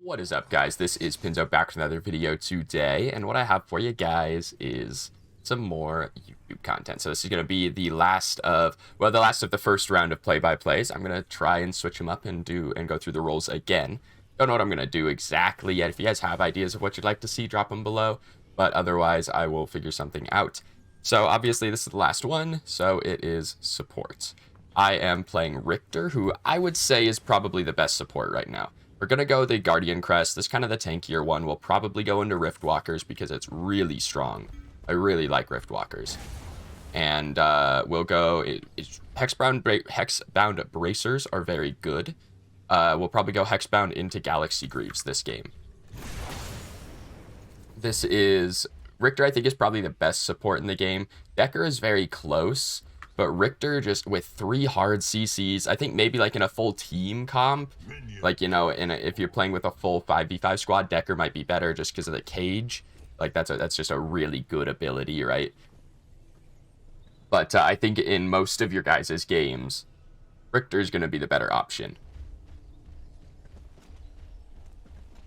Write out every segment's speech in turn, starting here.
What is up, guys? This is Pinzo back with another video today, and what I have for you guys is some more YouTube content. So this is going to be the last of the first round of play-by-plays. I'm going to try and switch them up and go through the roles again. Don't know what I'm going to do exactly yet. If you guys have ideas of what you'd like to see, drop them below, but otherwise I will figure something out. So obviously this is the last one, so it is support. I am playing Richter, who I would say is probably the best support right now. We're going to go the Guardian Crest. This is kind of the tankier one. We'll probably go into Riftwalkers because it's really strong. I really like Riftwalkers. And we'll go... Hexbound Bracers are very good. We'll probably go Hexbound into Galaxy Greaves this game. This is... Richter, I think, is probably the best support in the game. Decker is very close. But Richter, just with 3 hard CCs, I think maybe like in a full team comp, like, you know, if you're playing with a full 5v5 squad, Decker might be better just because of the cage. Like, that's just a really good ability, right? But I think in most of your guys' games, Richter is going to be the better option.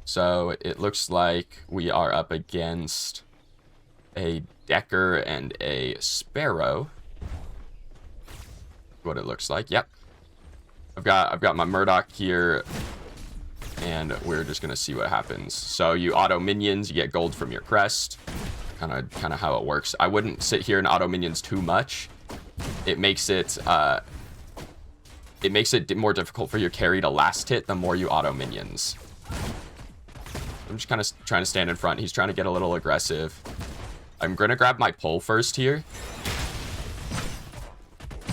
So it looks like we are up against a Decker and a Sparrow. What it looks like. Yep. I've got my Murdoch here, and we're just gonna see what happens. So you auto minions, you get gold from your crest. Kind of how it works. I wouldn't sit here and auto minions too much. It makes it more difficult for your carry to last hit the more you auto minions. I'm just kind of trying to stand in front. He's trying to get a little aggressive. I'm gonna grab my pull first here,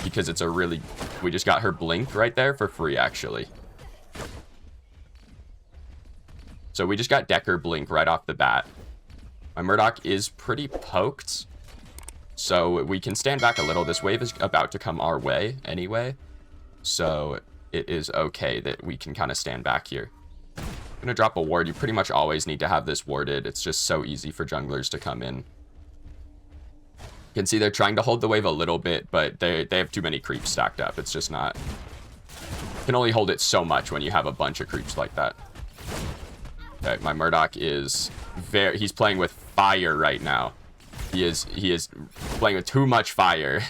because it's a really... We just got her blink right there for free, actually. So we just got Decker blink right off the bat. My Murdoch is pretty poked, so we can stand back a little. This wave is about to come our way anyway, so it is okay that we can kind of stand back here. I'm going to drop a ward. You pretty much always need to have this warded. It's just so easy for junglers to come in. You can see they're trying to hold the wave a little bit, but they have too many creeps stacked up. It's just not... You can only hold it so much when you have a bunch of creeps like that. Okay, my Murdoch is very... He's playing with fire right now. He is playing with too much fire.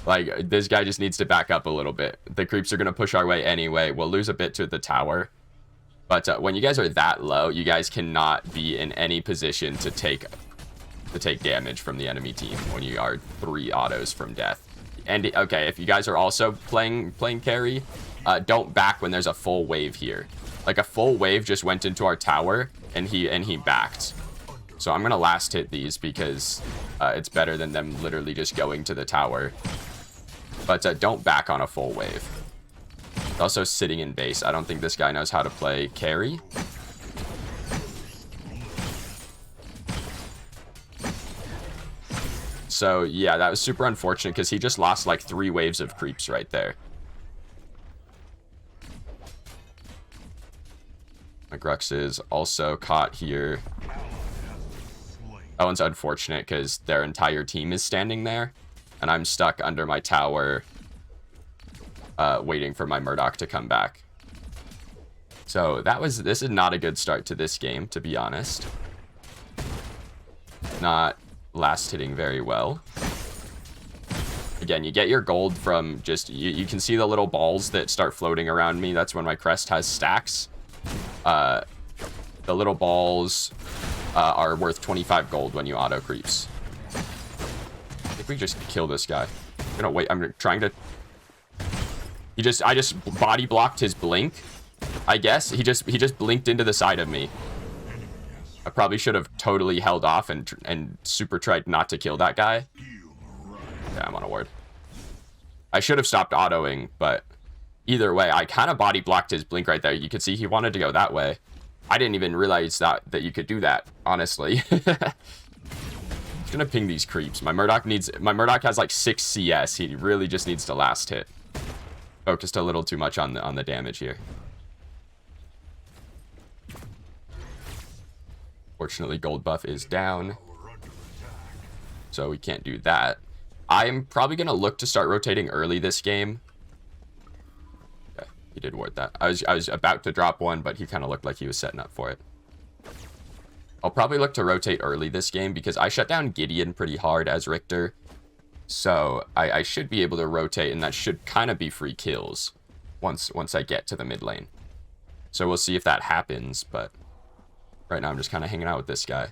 Like, this guy just needs to back up a little bit. The creeps are going to push our way anyway. We'll lose a bit to the tower. But when you guys are that low, you guys cannot be in any position to take damage from the enemy team when you are 3 autos from death. And okay, if you guys are also playing carry, don't back when there's a full wave here. Like, a full wave just went into our tower and he backed. So I'm gonna last hit these because it's better than them literally just going to the tower. But don't back on a full wave. Also sitting in base. I don't think this guy knows how to play carry. So, yeah, that was super unfortunate because he just lost like 3 waves of creeps right there. My Grux is also caught here. That one's unfortunate because their entire team is standing there, and I'm stuck under my tower waiting for my Murdoch to come back. So this is not a good start to this game, to be honest. Not last hitting very well. Again, you get your gold from just... You can see the little balls that start floating around me. That's when my crest has stacks. The little balls are worth 25 gold when you auto creeps. I think we just kill this guy. I'm gonna wait. I'm trying to... I just body blocked his blink, I guess. He just blinked into the side of me. I probably should have totally held off and super tried not to kill that guy. Yeah, I'm on a ward. I should have stopped autoing, but either way, I kind of body blocked his blink right there. You could see he wanted to go that way. I didn't even realize that you could do that, honestly. I'm gonna ping these creeps. My Murdoch has like 6 CS. He really just needs to last hit. Focused a little too much on the damage here. Fortunately, gold buff is down, so we can't do that. I'm probably going to look to start rotating early this game. Okay. He did ward that. I was about to drop one, but he kind of looked like he was setting up for it. I'll probably look to rotate early this game because I shut down Gideon pretty hard as Richter. So I should be able to rotate, and that should kind of be free kills once I get to the mid lane. So we'll see if that happens, but right now I'm just kind of hanging out with this guy.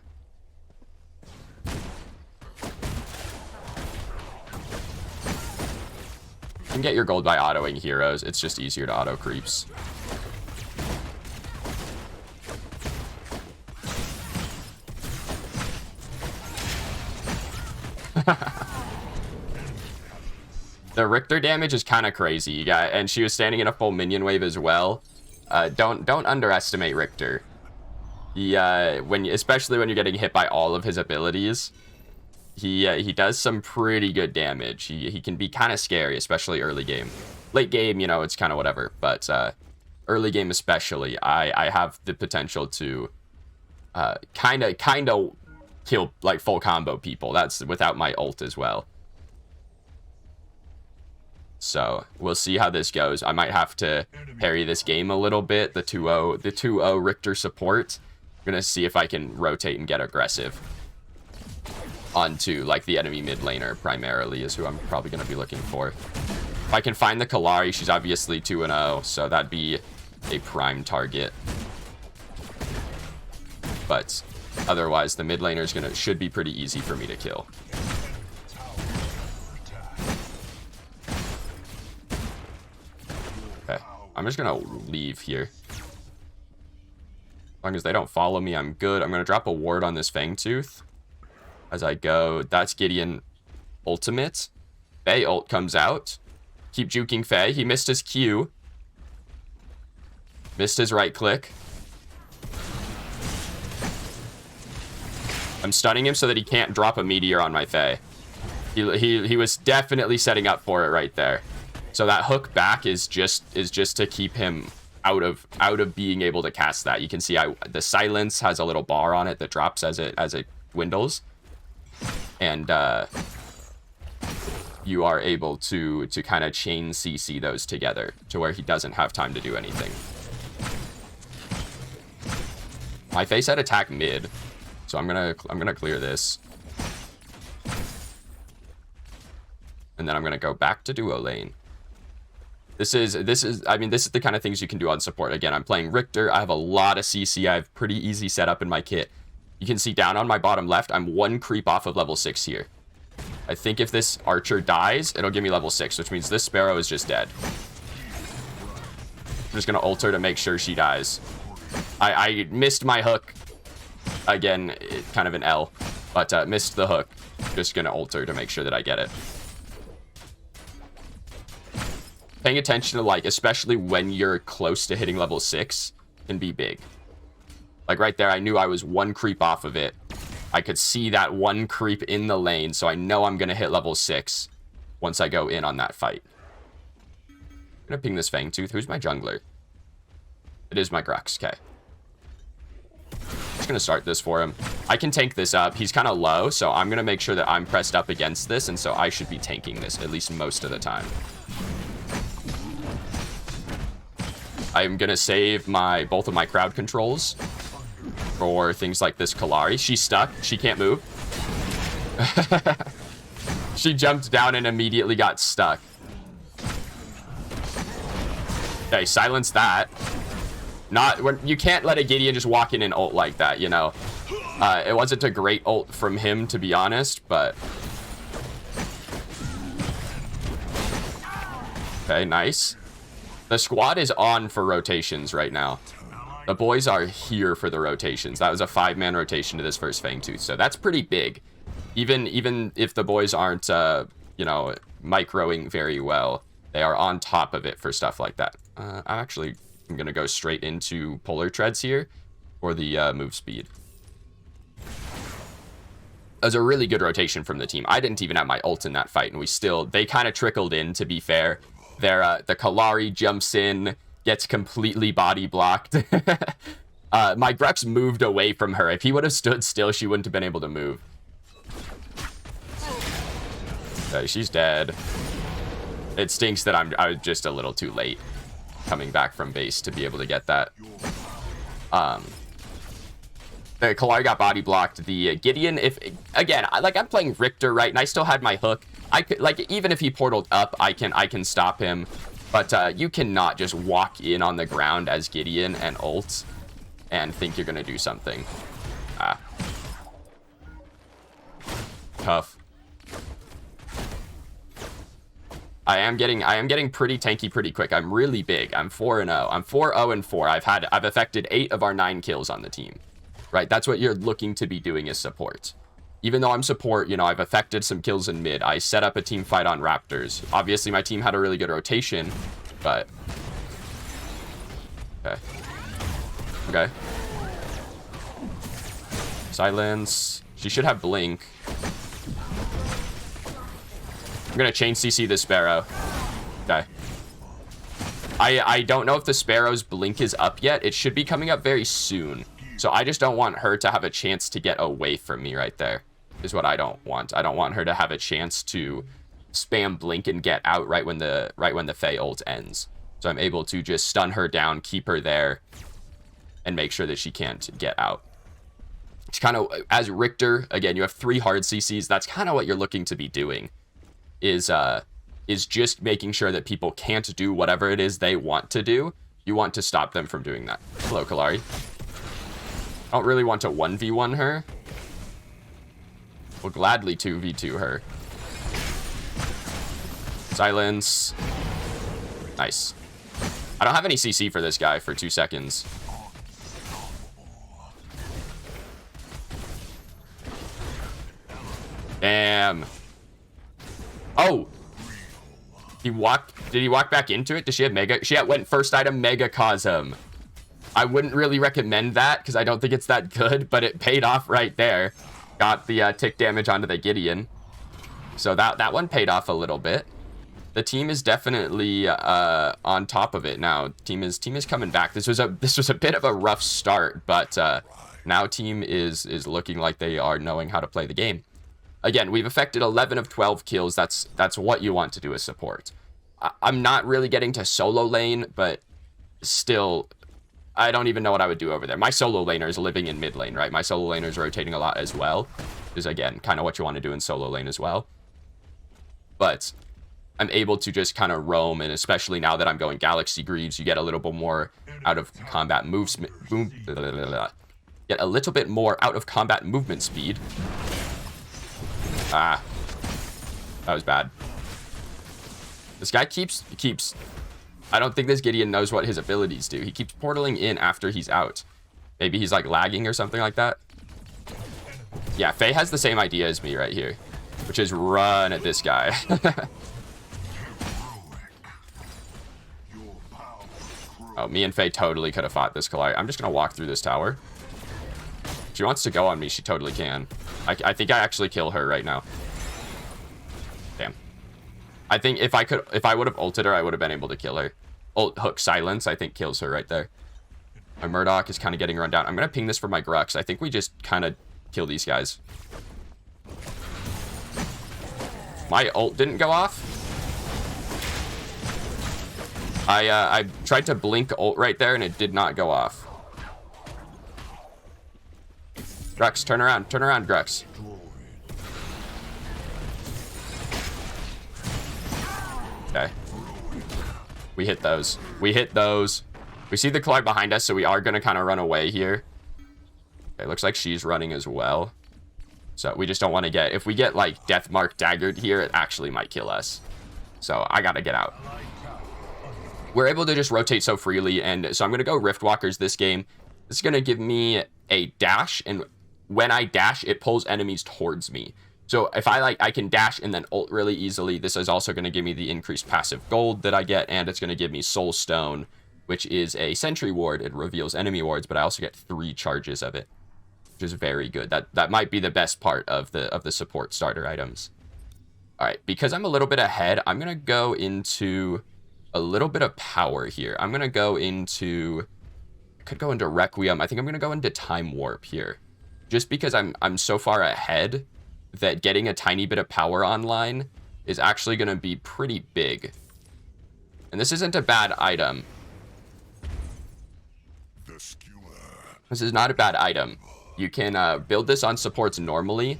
You can get your gold by autoing heroes. It's just easier to auto creeps. The Richter damage is kind of crazy, you got, and she was standing in a full minion wave as well. Don't underestimate Richter. He especially when you're getting hit by all of his abilities, he does some pretty good damage. He can be kind of scary, especially early game. Late game, you know, it's kind of whatever, but early game especially, I have the potential to kind of kill like full combo people. That's without my ult as well. So we'll see how this goes. I might have to parry this game a little bit. The 2-0 Richter support. I'm gonna see if I can rotate and get aggressive onto like the enemy mid laner primarily is who I'm probably gonna be looking for. If I can find the Kalari, she's obviously 2-0, so that'd be a prime target. But otherwise, the mid laner should be pretty easy for me to kill. Okay, I'm just gonna leave here. As long as they don't follow me, I'm good. I'm gonna drop a ward on this Fangtooth as I go. That's Gideon ultimate. Faye ult comes out. Keep juking Faye. He missed his Q. Missed his right click. I'm stunning him so that he can't drop a meteor on my Faye. He was definitely setting up for it right there. So that hook back is just to keep him out of being able to cast that. You can see the silence has a little bar on it that drops as it dwindles, and you are able to kind of chain CC those together to where he doesn't have time to do anything. My face had attack mid, so I'm gonna clear this, and then I'm gonna go back to duo lane. This is the kind of things you can do on support. Again, I'm playing Richter. I have a lot of CC. I have pretty easy setup in my kit. You can see down on my bottom left, I'm one creep off of level 6 here. I think if this archer dies, it'll give me level 6, which means this sparrow is just dead. I'm just gonna ult her to make sure she dies. I missed my hook. Again, kind of an L, but missed the hook. Just gonna ult her to make sure that I get it. Paying attention to, like, especially when you're close to hitting level 6 can be big. Like right there, I knew I was one creep off of it. I could see that one creep in the lane, so I know I'm gonna hit level 6 once I go in on that fight. I'm gonna ping this Fangtooth. Who's my jungler? It is my Grux, okay. Just gonna start this for him. I can tank this up. He's kind of low, so I'm gonna make sure that I'm pressed up against this, and so I should be tanking this at least most of the time. I'm gonna save both of my crowd controls for things like this Kalari. She's stuck. She can't move. She jumped down and immediately got stuck. Okay, silence that. You can't let a Gideon just walk in and ult like that, you know. It wasn't a great ult from him, to be honest, but... Okay, nice. The squad is on for rotations right now. The boys are here for the rotations. That was a 5-man rotation to this first Fangtooth, so that's pretty big. Even if the boys aren't, you know, microing very well, they are on top of it for stuff like that. I'm going to go straight into Polar Treads here for the move speed. That was a really good rotation from the team. I didn't even have my ult in that fight, and they kind of trickled in, to be fair. The Kalari jumps in, gets completely body blocked. My Grux moved away from her. If he would have stood still, she wouldn't have been able to move. Okay, she's dead. It stinks that I was just a little too late. coming back from base to be able to get that. The Kalari got body blocked. The Gideon, if again, I'm playing Richter, right, and I still had my hook. I could, like, even if he portaled up, I can stop him. But you cannot just walk in on the ground as Gideon and ult and think you're gonna do something. Tough. I am getting pretty tanky pretty quick. I'm really big. I'm 4-0. I'm 4-0-4. I've affected 8 of our 9 kills on the team. Right? That's what you're looking to be doing as support. Even though I'm support, you know, I've affected some kills in mid. I set up a team fight on Raptors. Obviously, my team had a really good rotation, but... Okay. Okay. Silence. She should have Blink. I'm gonna chain CC the Sparrow. Okay. I don't know if the Sparrow's Blink is up yet. It should be coming up very soon. So I just don't want her to have a chance to get away from me right there. Is what I don't want. I don't want her to have a chance to spam Blink and get out right when the Fae ult ends. So I'm able to just stun her down, keep her there, and make sure that she can't get out. It's kind of, as Richter, again, you have 3 hard CCs. That's kind of what you're looking to be doing. Is just making sure that people can't do whatever it is they want to do. You want to stop them from doing that. Hello, Kalari. I don't really want to 1v1 her. We'll gladly 2v2 her. Silence. Nice. I don't have any CC for this guy for 2 seconds. Damn. Oh. Did he walk back into it? Does she have Mega? She went first item Mega Cosm. I wouldn't really recommend that because I don't think it's that good, but it paid off right there. Got the tick damage onto the Gideon. So that one paid off a little bit. The team is definitely on top of it now. Team is coming back. This was a bit of a rough start, but now team is looking like they are knowing how to play the game. Again, we've affected 11 of 12 kills. That's what you want to do as support. I'm not really getting to solo lane, but still, I don't even know what I would do over there. My solo laner is living in mid lane, right? My solo laner is rotating a lot as well. Is, again, kind of what you want to do in solo lane as well. But I'm able to just kind of roam, and especially now that I'm going Galaxy Greaves, you get a little bit more out of combat moves. Get a little bit more out of combat movement speed. Ah, that was bad. This guy keeps. I don't think this Gideon knows what his abilities do. He keeps portaling in after he's out. Maybe he's like lagging or something like that. Yeah, Faye has the same idea as me right here, which is run at this guy. Oh, me and Faye totally could have fought this Kalari. I'm just going to walk through this tower. If she wants to go on me, she totally can. I think I actually kill her right now. Damn. I think if I would have ulted her, I would have been able to kill her. Ult hook silence, I think kills her right there. My Murdoch is kind of getting run down. I'm going to ping this for my Grux. I think we just kind of kill these guys. My ult didn't go off. I tried to blink ult right there, and it did not go off. Grux, turn around, Grux. Okay. We hit those. We see the Kalari behind us, so we are going to kind of run away here. Okay, looks like she's running as well. So we just don't want to get... If we get, like, Deathmark daggered here, it actually might kill us. So I got to get out. We're able to just rotate so freely, and so I'm going to go Riftwalkers this game. This is going to give me a dash, and when I dash, it pulls enemies towards me. So if I can dash and then ult really easily, this is also going to give me the increased passive gold that I get, and it's going to give me Soul Stone, which is a sentry ward. It reveals enemy wards, but I also get 3 charges of it, which is very good. That might be the best part of the support starter items. All right, because I'm a little bit ahead, I'm going to go into a little bit of power here. I'm going to go into... I could go into Requiem. I think I'm going to go into Time Warp here. Just because I'm so far ahead that getting a tiny bit of power online is actually going to be pretty big. And this isn't a bad item. This is not a bad item. You can build this on supports normally,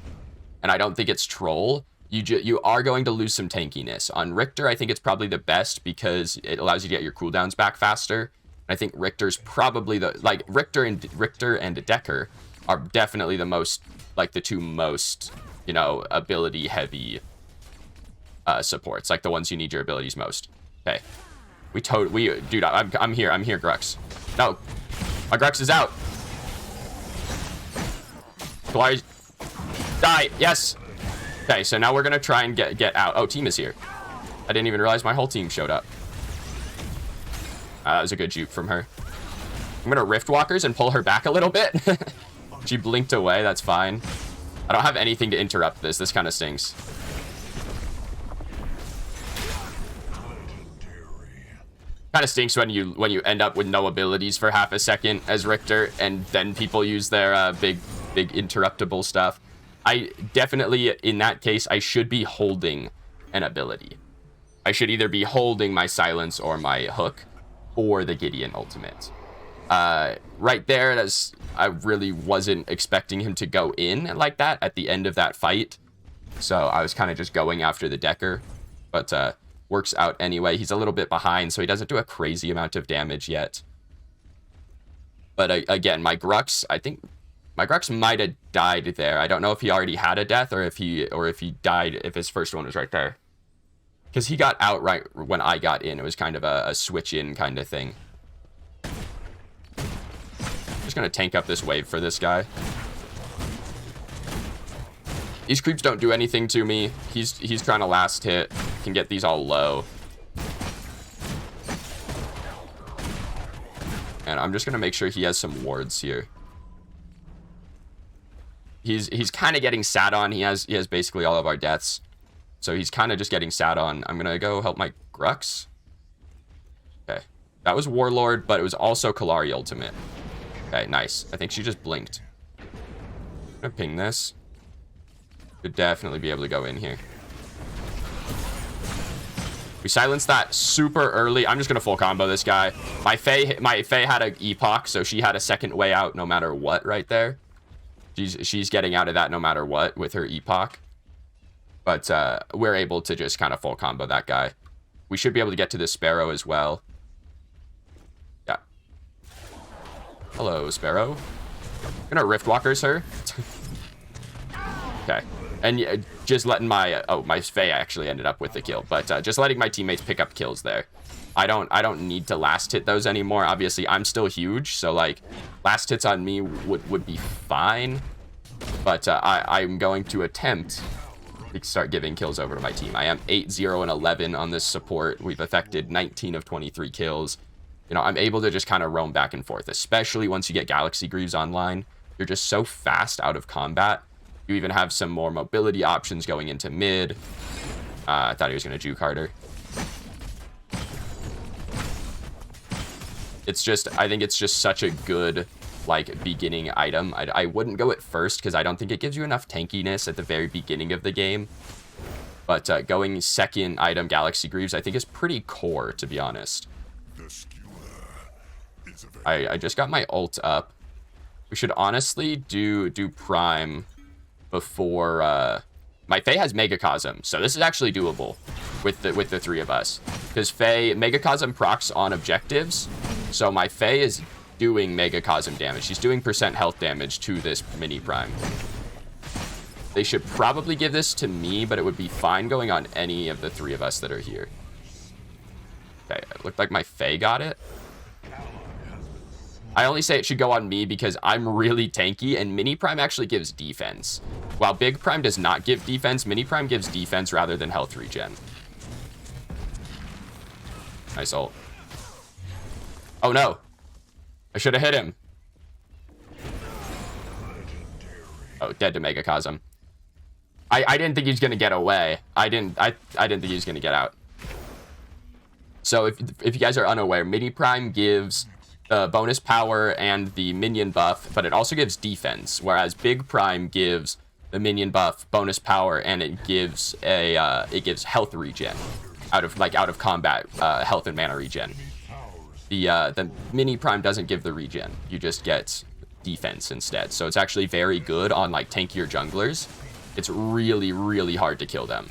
and I don't think it's troll. You are going to lose some tankiness. On Richter, I think it's probably the best because it allows you to get your cooldowns back faster. I think Richter's probably the, like, Richter and Decker are definitely the most, like, the two most, you know, ability heavy supports, like the ones you need your abilities most. Okay. Dude, I'm here, Grux. No. My Grux is out. Why? Die. Yes. Okay, so now we're gonna try and get out. Oh, team is here. I didn't even realize my whole team showed up. That was a good juke from her. I'm gonna Rift Walkers and pull her back a little bit. She blinked away. That's fine. I don't have anything to interrupt this. This kind of stinks. Kind of stinks when you end up with no abilities for half a second as Richter, and then people use their big interruptible stuff. I definitely, in that case, I should be holding an ability. I should either be holding my silence or my hook, or the Gideon ultimate. Right there, I really wasn't expecting him to go in like that at the end of that fight. So I was kind of just going after the Decker, but works out anyway. He's a little bit behind, so he doesn't do a crazy amount of damage yet. But again, my Grux, I think my Grux might have died there. I don't know if he already had a death or if he died if his first one was right there. Because he got out right when I got in. It was kind of a switch in kind of thing. Just gonna tank up this wave for this guy. These creeps don't do anything to me. He's trying to last hit. Can get these all low. And I'm just gonna make sure he has some wards here. He's kind of getting sat on. He has basically all of our deaths. So he's kind of just getting sat on. I'm gonna go help my Grux. Okay. That was Warlord, but it was also Kalari ultimate. Okay, nice. I think she just blinked. I'm gonna ping this. Could definitely be able to go in here. We silenced that super early. I'm just gonna full combo this guy. My Faye had an epoch, so she had a second way out no matter what right there. She's getting out of that no matter what with her epoch. But we're able to just kind of full combo that guy. We should be able to get to the Sparrow as well. Yeah. Hello, Sparrow. I'm gonna Rift Walkers her. Okay. And just letting my my Faye actually ended up with the kill, but just letting my teammates pick up kills there. I don't need to last hit those anymore. Obviously, I'm still huge, so like last hits on me would be fine. But I'm going to attempt to start giving kills over to my team. I am 8-0 and 11 on this support. We've affected 19 of 23 kills. You know, I'm able to just kind of roam back and forth, especially once you get Galaxy Greaves online. You're just so fast out of combat. You even have some more mobility options going into mid. I thought he was going to juke harder. It's just, I think it's just such a good, like, beginning item. I wouldn't go at first because I don't think it gives you enough tankiness at the very beginning of the game. But going second item, Galaxy Greaves, I think is pretty core, to be honest. I just got my ult up. We should honestly do Prime before my Faye has Megacosm, so this is actually doable with the three of us, because Faye Megacosm procs on objectives, so my Faye is doing Megacosm damage. She's doing % health damage to this mini Prime. They should probably give this to me, but it would be fine going on any of the three of us that are here. Okay, it looked like my Faye got it. I only say it should go on me because I'm really tanky, and Mini Prime actually gives defense. While Big Prime does not give defense, Mini Prime gives defense rather than health regen. Nice ult. Oh no. I should have hit him. Oh, dead to Megacosm. I didn't think he was gonna get away. I didn't think he was gonna get out. So if you guys are unaware, Mini Prime gives bonus power and the minion buff, but it also gives defense, whereas Big Prime gives the minion buff, bonus power, and it gives health regen out of combat, health and mana regen. the mini prime doesn't give the regen. You just get defense instead. So it's actually very good on like tankier junglers. It's really, really hard to kill them.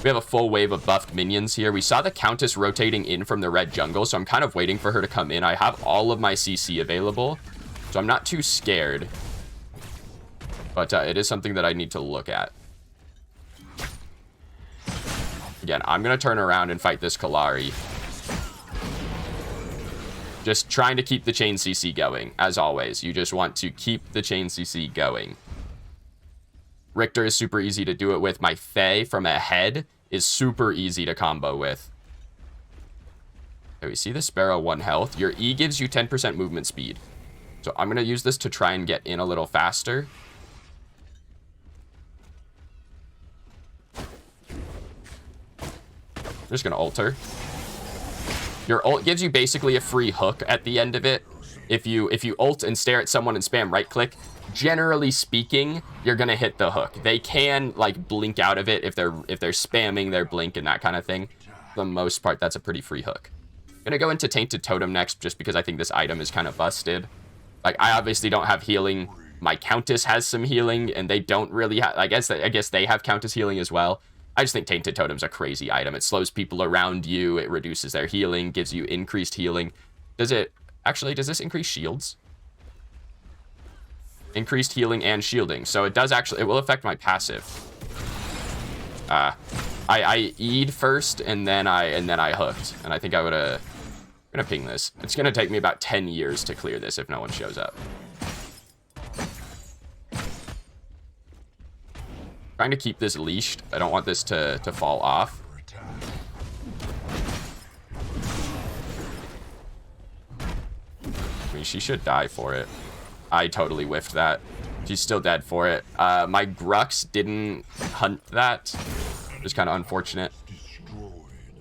We have a full wave of buffed minions here. We saw the Countess rotating in from the red jungle, so I'm kind of waiting for her to come in. I have all of my CC available, so I'm not too scared. But it is something that I need to look at. Again, I'm going to turn around and fight this Kalari. Just trying to keep the chain CC going, as always. You just want to keep the chain CC going. Richter is super easy to do it with. My Fae from ahead is super easy to combo with. Okay, we see the Sparrow 1 health. Your E gives you 10% movement speed. So I'm going to use this to try and get in a little faster. I'm just going to ult her. Your ult gives you basically a free hook at the end of it. If you ult and stare at someone and spam right click, generally speaking, you're gonna hit the hook. They can like blink out of it if they're spamming their blink and that kind of thing. For the most part, that's a pretty free hook. I'm gonna go into Tainted Totem next, just because I think this item is kind of busted. Like, I obviously don't have healing. My Countess has some healing, and they don't really have. I guess they have Countess healing as well. I just think Tainted Totem's a crazy item. It slows people around you. It reduces their healing, gives you increased healing. Does this increase shields? Increased healing and shielding. So it will affect my passive. I E'd first and then I hooked. And I think I'm gonna ping this. It's gonna take me about 10 years to clear this if no one shows up. Trying to keep this leashed. I don't want this to fall off. I mean, she should die for it. I totally whiffed that. She's still dead for it. My Grux didn't hunt that. Just kind of unfortunate.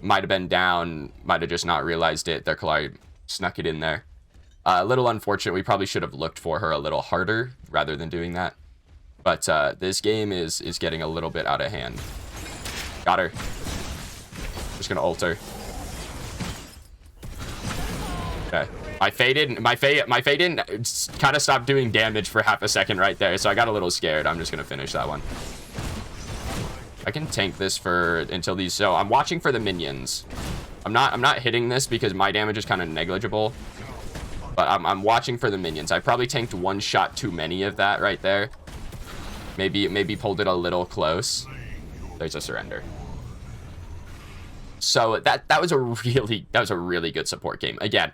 Might have been down. Might have just not realized it. Their Kalari snuck it in there. A little unfortunate. We probably should have looked for her a little harder rather than doing that. But this game is getting a little bit out of hand. Got her. Just gonna ult her. Okay. My Fae didn't kind of stop doing damage for half a second right there, so I got a little scared. I'm just gonna finish that one. I can tank this until these. So I'm watching for the minions. I'm not hitting this because my damage is kind of negligible. But I'm watching for the minions. I probably tanked one shot too many of that right there. Maybe pulled it a little close. There's a surrender. So that was a really good support game. Again,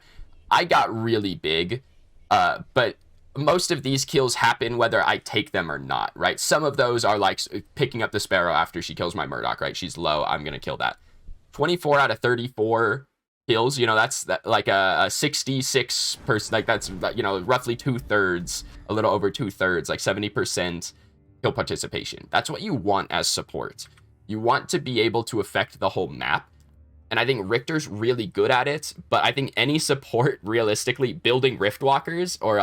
I got really big, but most of these kills happen whether I take them or not, right? Some of those are like picking up the Sparrow after she kills my Murdoch, right? She's low, I'm gonna kill that. 24 out of 34 kills, you know, that's like a 66%, like that's, you know, roughly 2/3, a little over 2/3, like 70% kill participation. That's what you want as support. You want to be able to affect the whole map. And I think Richter's really good at it, but I think any support, realistically, building Riftwalkers or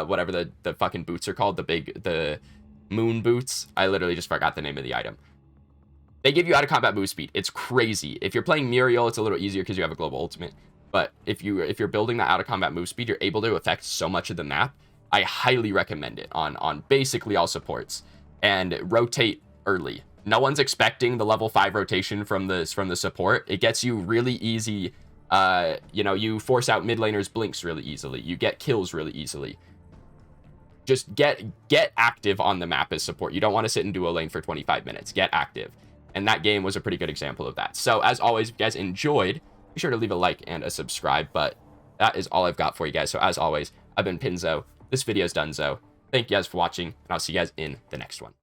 whatever the fucking boots are called, the moon boots. I literally just forgot the name of the item. They give you out of combat move speed. It's crazy. If you're playing Muriel, it's a little easier because you have a global ultimate. But if you're building that out of combat move speed, you're able to affect so much of the map. I highly recommend it on basically all supports, and rotate early. No one's expecting the level 5 rotation from the support. It gets you really easy. You know, you force out mid laners blinks really easily. You get kills really easily. Just get active on the map as support. You don't want to sit in duo lane for 25 minutes. Get active. And that game was a pretty good example of that. So as always, if you guys enjoyed, be sure to leave a like and a subscribe. But that is all I've got for you guys. So as always, I've been Pinzo. This video is done, so thank you guys for watching, and I'll see you guys in the next one.